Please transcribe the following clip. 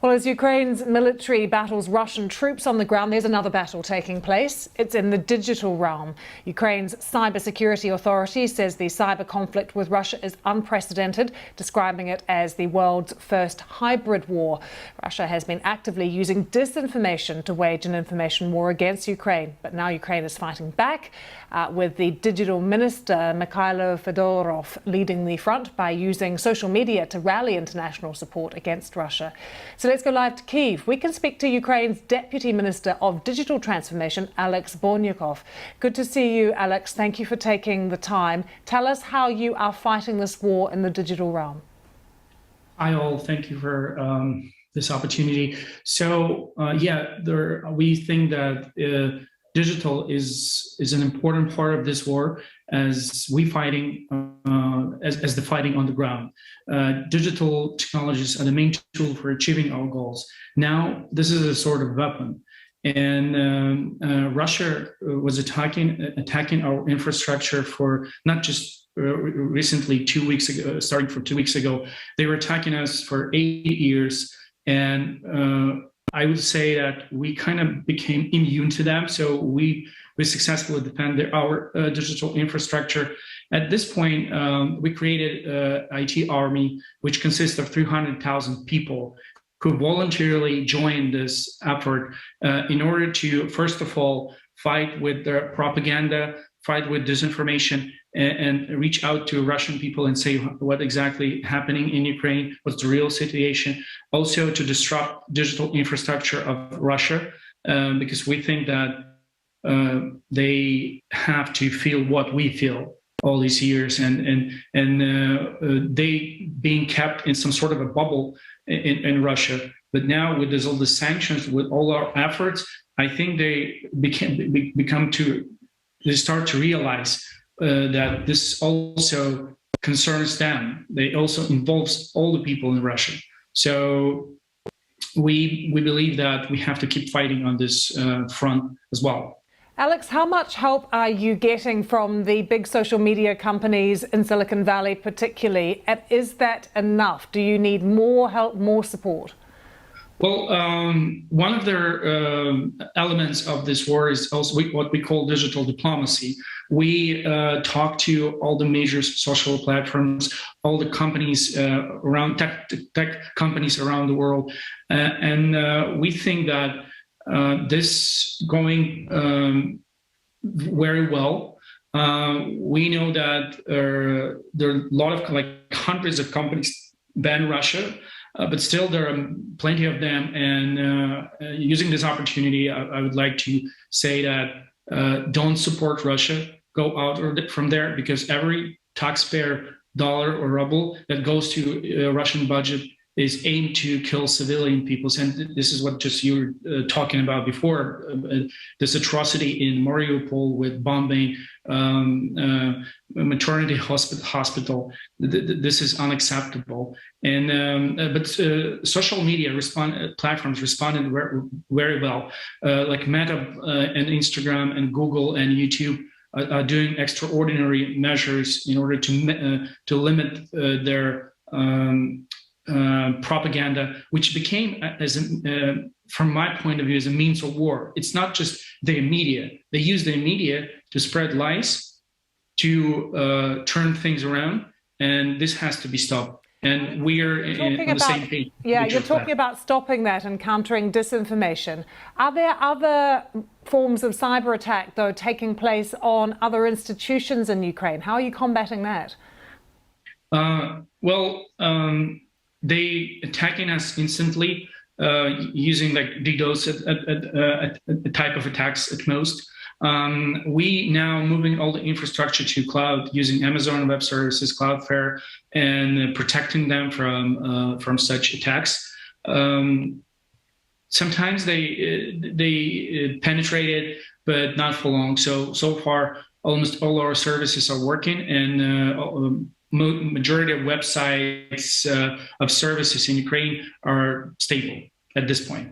Well, as Ukraine's military battles Russian troops on the ground, there's another battle taking place. It's in the digital realm. Ukraine's cybersecurity authority says the cyber conflict with Russia is unprecedented, describing it as the world's first hybrid war. Russia has been actively using disinformation to wage an information war against Ukraine. But now Ukraine is fighting back, with the digital minister, Mikhailo Fedorov, leading the front by using social media to rally international support against Russia. So let's go live to Kyiv. We can speak to Ukraine's Deputy Minister of Digital Transformation, Alex Bornyakov. Good to see you, Alex. Thank you for taking the time. Tell us how you are fighting this war in the digital realm. Hi all, thank you for this opportunity. So we think that digital is an important part of this war as the fighting on the ground. Digital technologies are the main tool for achieving our goals. Now, this is a sort of weapon, and Russia was attacking our infrastructure for not just recently 2 weeks ago, starting from 2 weeks ago. They were attacking us for 8 years, and I would say that we kind of became immune to them. So we successfully defended our digital infrastructure. At this point, we created an IT army, which consists of 300,000 people who voluntarily joined this effort in order to, first of all, fight with the propaganda, fight with disinformation, and reach out to Russian people and say what exactly happening in Ukraine, what's the real situation. Also to disrupt digital infrastructure of Russia, because we think that they have to feel what we feel all these years, and they being kept in some sort of a bubble in Russia. But now with all the sanctions, with all our efforts, I think they start to realize that this also concerns them. They also involves all the people in Russia. So we believe that we have to keep fighting on this front as well. Alex, how much help are you getting from the big social media companies in Silicon Valley particularly? And is that enough? Do you need more help, more support? Well, one of their elements of this war is also what we call digital diplomacy. We talk to all the major social platforms, all the companies around tech companies around the world, and we think that this going very well. We know that there are a lot of hundreds of companies ban Russia. But still, there are plenty of them. And using this opportunity, I would like to say that don't support Russia. Go out from there, because every taxpayer dollar or ruble that goes to a Russian budget is aimed to kill civilian peoples. And this is what just you were talking about before, this atrocity in Mariupol with bombing maternity hospital. This is unacceptable. And but social media platforms responded very well, like Meta and Instagram and Google and YouTube are doing extraordinary measures in order to limit their propaganda, which became, from my point of view, as a means of war. It's not just the media. They use the media to spread lies, to turn things around, and this has to be stopped. And we're on the same page. Yeah, you're talking about stopping that and countering disinformation. Are there other forms of cyber attack, though, taking place on other institutions in Ukraine? How are you combating that? They attacking us instantly using like DDoS type of attacks at most. We now moving all the infrastructure to cloud using Amazon Web Services, Cloudflare, and protecting them from such attacks. Sometimes they penetrate it, but not for long. So far, almost all our services are working, and majority of websites of services in Ukraine are stable at this point.